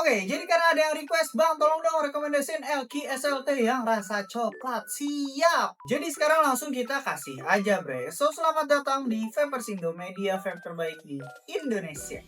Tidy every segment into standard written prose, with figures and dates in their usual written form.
Oke, jadi karena ada yang request, Bang, tolong dong rekomendasiin Elki SLT yang rasa coklat. Siap! Jadi sekarang langsung kita kasih aja, bre. So, selamat datang di Vapersindo, media vape terbaik di Indonesia.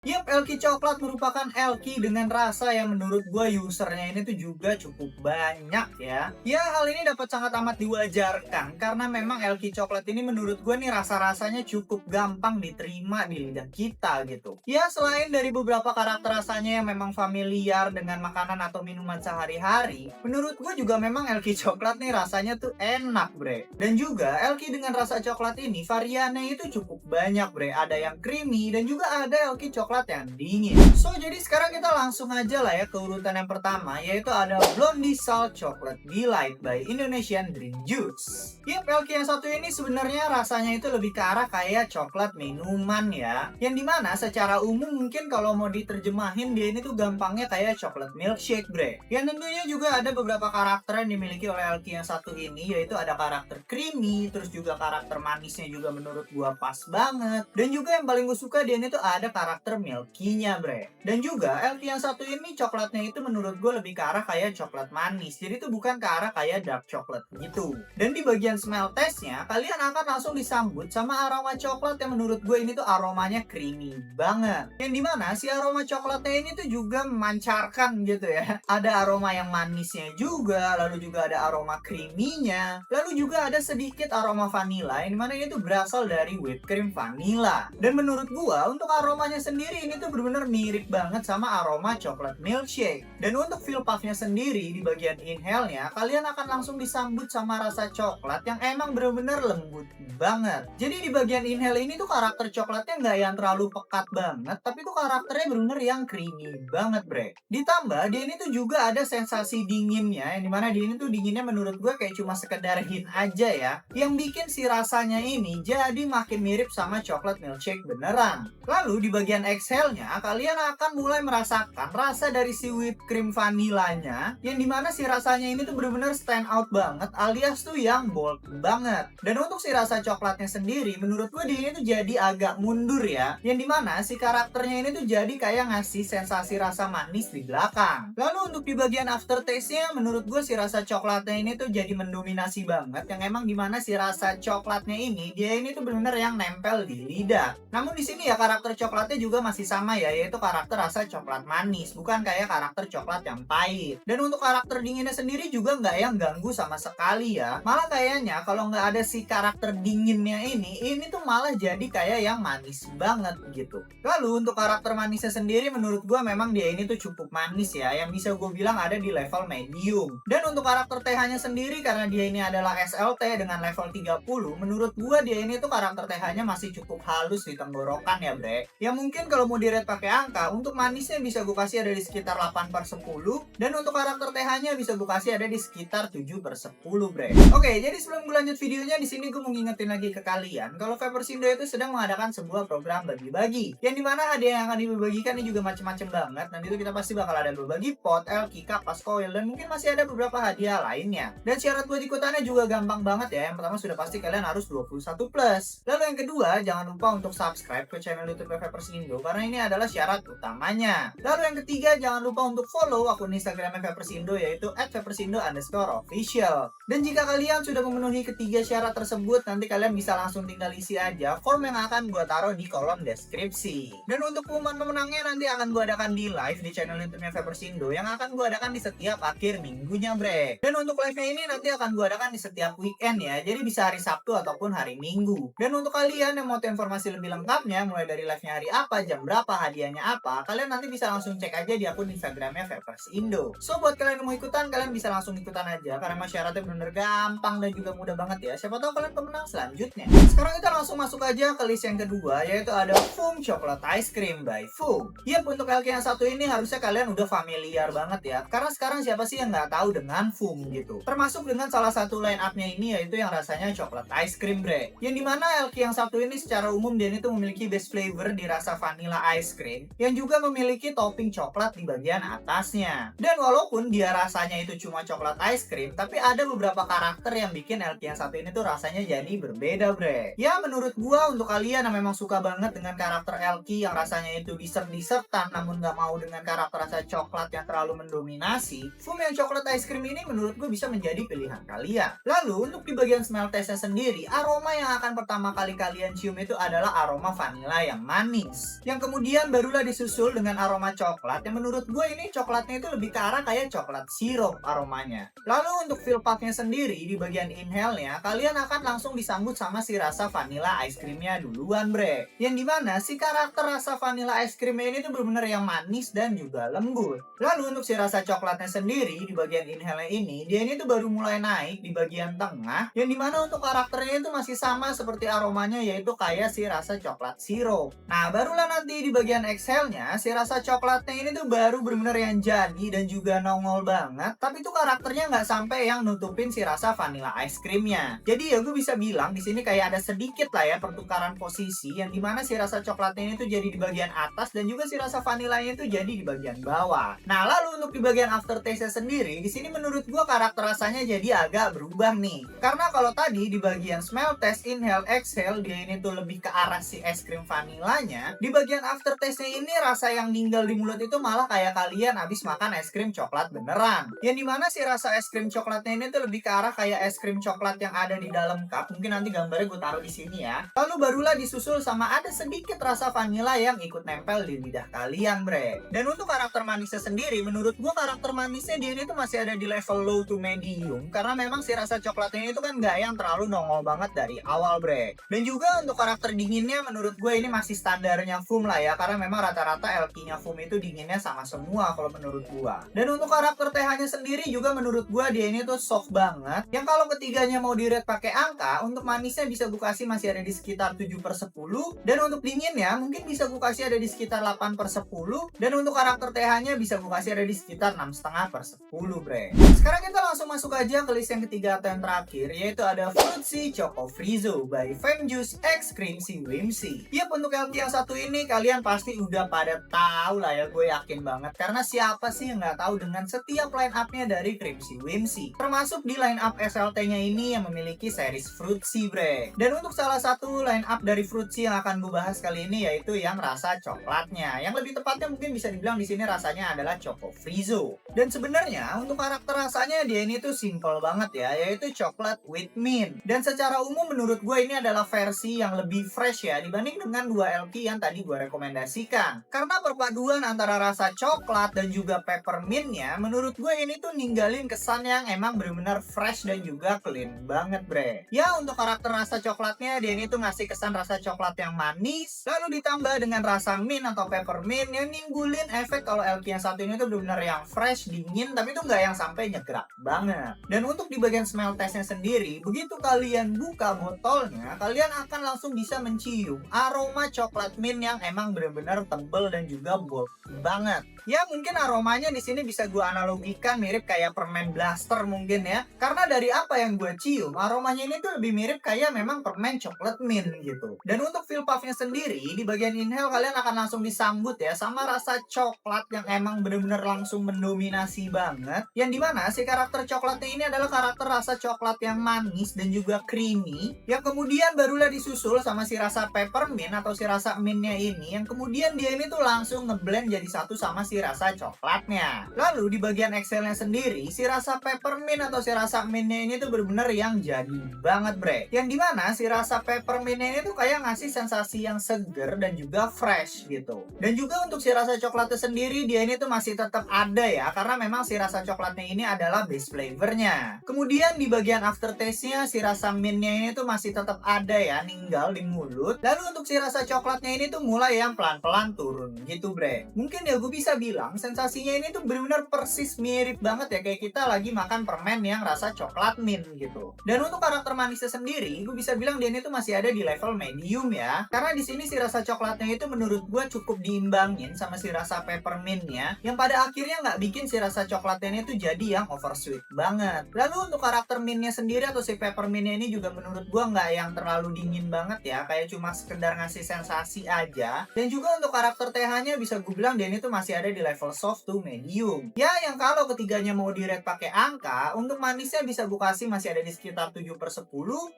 Yap, Elki coklat merupakan Elki dengan rasa yang menurut gue usernya ini tuh juga cukup banyak ya. Ya, hal ini dapat sangat amat diwajarkan karena memang Elki coklat ini menurut gue nih rasa-rasanya cukup gampang diterima di lidah kita gitu. Ya, selain dari beberapa karakter rasanya yang memang familiar dengan makanan atau minuman sehari-hari, menurut gue juga memang Elki coklat nih rasanya tuh enak, bre. Dan juga Elki dengan rasa coklat ini variannya itu cukup banyak, bre. Ada yang creamy dan juga ada Elki coklat yang dingin. So, jadi sekarang kita langsung aja lah ya ke urutan yang pertama, yaitu ada Blondie Salt Chocolate Delight by Indonesian Green Juice. Yap, Elki yang satu ini sebenarnya rasanya itu lebih ke arah kayak coklat minuman ya. Yang dimana secara umum mungkin kalau mau diterjemahin dia ini tuh gampangnya kayak coklat milkshake, bre. Yang tentunya juga ada beberapa karakter yang dimiliki oleh Elki yang satu ini, yaitu ada karakter creamy, terus juga karakter manisnya juga menurut gua pas banget. Dan juga yang paling gue suka dia ini tuh ada karakter milky-nya, bre. Dan juga Elki yang satu ini coklatnya itu menurut gue lebih ke arah kayak coklat manis. Jadi itu bukan ke arah kayak dark chocolate gitu. Dan di bagian smell testnya, kalian akan langsung disambut sama aroma coklat yang menurut gue ini tuh aromanya creamy banget. Yang dimana si aroma coklatnya ini tuh juga memancarkan gitu ya. Ada aroma yang manisnya juga, lalu juga ada aroma creamy-nya, lalu juga ada sedikit aroma vanilla yang dimana ini tuh berasal dari whipped cream vanilla. Dan menurut gua untuk aromanya sendiri ini tuh benar-benar mirip banget sama aroma coklat milkshake. Dan untuk feel puffnya sendiri di bagian inhale-nya, kalian akan langsung disambut sama rasa coklat yang emang benar-benar lembut banget. Jadi di bagian inhale ini tuh karakter coklatnya nggak yang terlalu pekat banget, tapi tuh karakternya benar-benar yang creamy banget, bre. Ditambah dia ini tuh juga ada sensasi dinginnya, yang dimana dia ini tuh dinginnya menurut gue kayak cuma sekedar hint aja ya, yang bikin si rasanya ini jadi makin mirip sama coklat milkshake beneran. Lalu di bagian exhale-nya, kalian akan mulai merasakan rasa dari si whipped cream vanillanya, yang dimana si rasanya ini tuh bener-bener stand out banget, alias tuh yang bold banget. Dan untuk si rasa coklatnya sendiri, menurut gue dia ini tuh jadi agak mundur ya, yang dimana si karakternya ini tuh jadi kayak ngasih sensasi rasa manis di belakang. Lalu untuk di bagian aftertaste-nya, menurut gue si rasa coklatnya ini tuh jadi mendominasi banget, yang emang dimana si rasa coklatnya ini, dia ini tuh bener-bener yang nempel di lidah. Namun di sini ya karakter coklatnya juga masih sama ya, yaitu karakter rasa coklat manis, bukan kayak karakter coklat yang pahit. Dan untuk karakter dinginnya sendiri juga nggak yang ganggu sama sekali ya. Malah kayaknya kalau nggak ada si karakter dinginnya ini tuh malah jadi kayak yang manis banget gitu. Lalu untuk karakter manisnya sendiri menurut gue memang dia ini tuh cukup manis ya, yang bisa gue bilang ada di level medium. Dan untuk karakter TH-nya sendiri karena dia ini adalah SLT dengan level 30, menurut gue dia ini tuh karakter TH-nya masih cukup halus di tenggorokan ya, bre. Ya mungkin kalau mau dirate pakai angka, untuk manisnya bisa gue kasih ada di sekitar 8/10, dan untuk karakter TH-nya bisa gue kasih ada di sekitar 7/10, bre. Oke, jadi sebelum gue lanjut videonya, di sini gue mau ngingetin lagi ke kalian kalau Vapersindo itu sedang mengadakan sebuah program bagi-bagi, yang dimana hadiah yang akan dibagikan ini juga macam-macam banget. Dan itu kita pasti bakal ada berbagi pot, Elki, kapas, koil, dan mungkin masih ada beberapa hadiah lainnya. Dan syarat buat ikutannya juga gampang banget ya. Yang pertama sudah pasti kalian harus 21+. Lalu yang kedua, jangan lupa untuk subscribe ke channel YouTube Vapersindo karena ini adalah syarat utamanya. Lalu yang ketiga, jangan lupa untuk follow akun Instagram Vapersindo yaitu @vapersindo_official. Dan jika kalian sudah memenuhi ketiga syarat tersebut, nanti kalian bisa langsung tinggal isi aja form yang akan gue taruh di kolom deskripsi. Dan untuk pengumuman pemenangnya nanti akan gue adakan di live di channel YouTube-nya Vapersindo yang akan gue adakan di setiap akhir minggunya, bre. Dan untuk live-nya ini nanti akan gue adakan di setiap weekend ya, jadi bisa hari Sabtu ataupun hari Minggu. Dan untuk kalian yang mau tahu informasi lebih lengkapnya, mulai dari live-nya hari apa, jam berapa, hadiahnya apa, kalian nanti bisa langsung cek aja di akun Instagramnya Vapersindo. So buat kalian yang mau ikutan, kalian bisa langsung ikutan aja karena syaratnya bener gampang dan juga mudah banget ya. Siapa tahu kalian pemenang selanjutnya. Sekarang kita langsung masuk aja ke list yang kedua, yaitu ada Foom Chocolate Ice Cream by Foom. Yap, untuk Elki yang satu ini harusnya kalian udah familiar banget ya, karena sekarang siapa sih yang nggak tahu dengan Foom gitu. Termasuk dengan salah satu line up-nya ini yaitu yang rasanya coklat ice cream, bre. Yang dimana Elki yang satu ini secara umum dia itu memiliki best flavor di rasa vanilla ice cream yang juga memiliki topping coklat di bagian atasnya. Dan walaupun dia rasanya itu cuma coklat ice cream, tapi ada beberapa karakter yang bikin LK yang satu ini tuh rasanya jadi berbeda, bre. Ya menurut gua untuk kalian yang memang suka banget dengan karakter LK yang rasanya itu dessert-dessertan namun nggak mau dengan karakter rasa coklat yang terlalu mendominasi, foam yang coklat ice cream ini menurut gue bisa menjadi pilihan kalian. Lalu untuk di bagian smell testnya sendiri, aroma yang akan pertama kali kalian cium itu adalah aroma vanilla yang manis, yang kemudian barulah disusul dengan aroma coklat yang menurut gue ini coklatnya itu lebih ke arah kayak coklat sirup aromanya. Lalu untuk feel puffnya sendiri di bagian inhale-nya, kalian akan langsung disambut sama si rasa vanilla ice creamnya duluan, bre. Yang dimana si karakter rasa vanilla ice creamnya ini tuh bener-bener yang manis dan juga lembut. Lalu untuk si rasa coklatnya sendiri di bagian inhale ini, dia ini tuh baru mulai naik di bagian tengah, yang dimana untuk karakternya itu masih sama seperti aromanya, yaitu kayak si rasa coklat sirup. Nah barulah nanti di bagian exhale-nya, si rasa coklatnya ini tuh baru bener-bener yang jadi dan juga nongol banget, tapi tuh karakternya nggak sampai yang nutupin si rasa vanilla ice creamnya. Jadi ya gue bisa bilang di sini kayak ada sedikit lah ya pertukaran posisi, yang dimana si rasa coklatnya ini tuh jadi di bagian atas dan juga si rasa vanilanya itu jadi di bagian bawah. Nah lalu untuk di bagian aftertaste-nya sendiri, di sini menurut gua karakter rasanya jadi agak berubah nih. Karena kalau tadi di bagian smell test, inhale, exhale, dia ini tuh lebih ke arah si es krim vanilanya. Di bagian aftertaste-nya ini rasa yang ninggal di mulut itu malah kayak kalian habis makan es krim coklat beneran. Yang dimana si rasa es krim coklatnya ini tuh lebih ke arah kayak es krim coklat yang ada di dalam cup. Mungkin nanti gambarnya gue taruh di sini ya. Lalu barulah disusul sama ada sedikit rasa vanila yang ikut nempel di lidah kalian, bre. Dan untuk karakter manisnya sendiri, menurut gua karakter manisnya dia ini tuh masih ada di level low to medium, karena memang si rasa coklatnya itu kan nggak yang terlalu nongol banget dari awal, bre. Dan juga untuk karakter dinginnya menurut gue ini masih standarnya foam lah ya, karena memang rata-rata LK-nya foam itu dinginnya sama semua kalau menurut gua. Dan untuk karakter TH-nya sendiri juga menurut gua dia ini tuh soft banget, yang kalau ketiganya mau di-rate pakai angka, untuk manisnya bisa gue kasih masih ada di sekitar 7/10, dan untuk dinginnya mungkin bisa gue kasih ada di sekitar 8/10, dan untuk karakter TH-nya bisa gue kasih ada di sekitar 6,5/10, bre. Sekarang kita langsung masuk aja ke list yang ketiga atau yang terakhir, yaitu ada Fruitsy Choco Frizzo by Fanjuice X Creamsy Whimsy. Yap, untuk LK yang satu ini kalian pasti udah pada tahu lah ya, gue yakin banget, karena siapa sih yang nggak tahu dengan setiap line up-nya dari Creamsy Whimsy, termasuk di line up SLT-nya ini yang memiliki series Fruitsy, bre. Dan untuk salah satu line up dari Fruitsy yang akan gue bahas kali ini yaitu yang rasa coklatnya, yang lebih tepatnya mungkin bisa dibilang di sini rasanya adalah Choco Frizzo. Dan sebenarnya untuk karakter rasanya dia ini tuh simple banget ya, yaitu coklat with mint. Dan secara umum menurut gue ini adalah versi yang lebih fresh ya dibanding dengan dua LK yang tadi gue rekomendasikan. Karena perpaduan antara rasa coklat dan juga peppermintnya menurut gue ini tuh ninggalin kesan yang emang bener-bener fresh dan juga clean banget, bre. Ya untuk karakter rasa coklatnya dia ini tuh ngasih kesan rasa coklat yang manis, lalu ditambah dengan rasa mint atau peppermint yang ninggulin efek kalau LK yang satu ini tuh bener-bener yang fresh, dingin, tapi tuh nggak yang sampai nyegrak banget. Dan untuk di bagian smell testnya sendiri, begitu kalian buka botolnya, kalian akan langsung bisa mencium aroma coklat mint yang emang bener-bener tebel dan juga bold banget. Ya mungkin aromanya di sini bisa gue analogikan mirip kayak permen blaster mungkin ya, karena dari apa yang gue cium, aromanya ini tuh lebih mirip kayak memang permen coklat mint gitu. Dan untuk feel puffnya sendiri, di bagian inhale kalian akan langsung disambut ya sama rasa coklat yang emang bener-bener langsung mendominasi banget, yang dimana si karakter coklatnya ini adalah karakter rasa coklat yang manis dan juga creamy, yang kemudian barulah disusul sama si rasa peppermint atau si rasa mintnya ini, yang kemudian dia ini tuh langsung ngeblend jadi satu sama si rasa coklatnya. Lalu di bagian exhale-nya sendiri, si rasa peppermint atau si rasa mintnya ini tuh bener-bener yang jadi banget, bre. Yang dimana si rasa peppermintnya ini tuh kayak ngasih sensasi yang seger dan juga fresh gitu. Dan juga untuk si rasa coklatnya sendiri, dia ini tuh masih tetap ada ya, karena memang si rasa coklatnya ini adalah base flavornya. Kemudian di bagian aftertaste-nya, si rasa mintnya ini tuh masih tetap ada ya, ninggal di mulut. Lalu untuk si rasa coklatnya ini tuh mulai yang pelan-pelan turun gitu, bre. Mungkin ya gue bisa bilang sensasinya ini tuh benar-benar persis mirip banget ya kayak kita lagi makan permen yang rasa coklat mint gitu. Dan untuk karakter manisnya sendiri, gue bisa bilang dia ini tuh masih ada di level medium ya, karena di sini si rasa coklatnya itu menurut gue cukup diimbangin sama si rasa peppermintnya, yang pada akhirnya nggak bikin si rasa coklatnya ini tuh jadi yang oversweet banget. Lalu untuk karakter mintnya sendiri atau si peppermintnya ini juga menurut gue nggak yang terlalu dingin banget ya, kayak cuma sekedar ngasih sensasi aja. Dan juga untuk karakter TH-nya bisa gue bilang dia ini tuh masih ada di level soft to medium. Ya, yang kalau ketiganya mau di rate pakai angka, untuk manisnya bisa gue kasih masih ada di sekitar 7/10,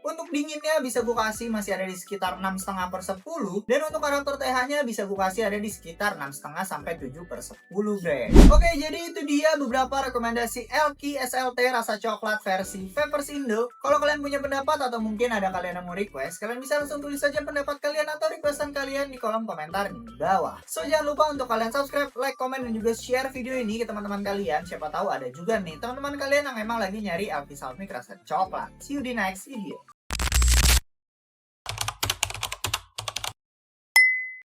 untuk dinginnya bisa gue kasih masih ada di sekitar 6,5/10, dan untuk karakter TH-nya bisa gue kasih ada di sekitar 6,5 sampai 7/10, guys. Oke, jadi itu dia beberapa rekomendasi Elky SLT rasa coklat versi Vaporsindo. Kalau kalian punya pendapat atau mungkin ada kalian yang mau request, kalian bisa langsung tulis saja pendapat kalian atau requestan kalian di kolom komentar di bawah. So, jangan lupa untuk kalian subscribe, like, komen, dan juga share video ini ke teman-teman kalian. Siapa tahu ada juga nih teman-teman kalian yang emang lagi nyari Elky Softmix rasa coklat. See you di next video.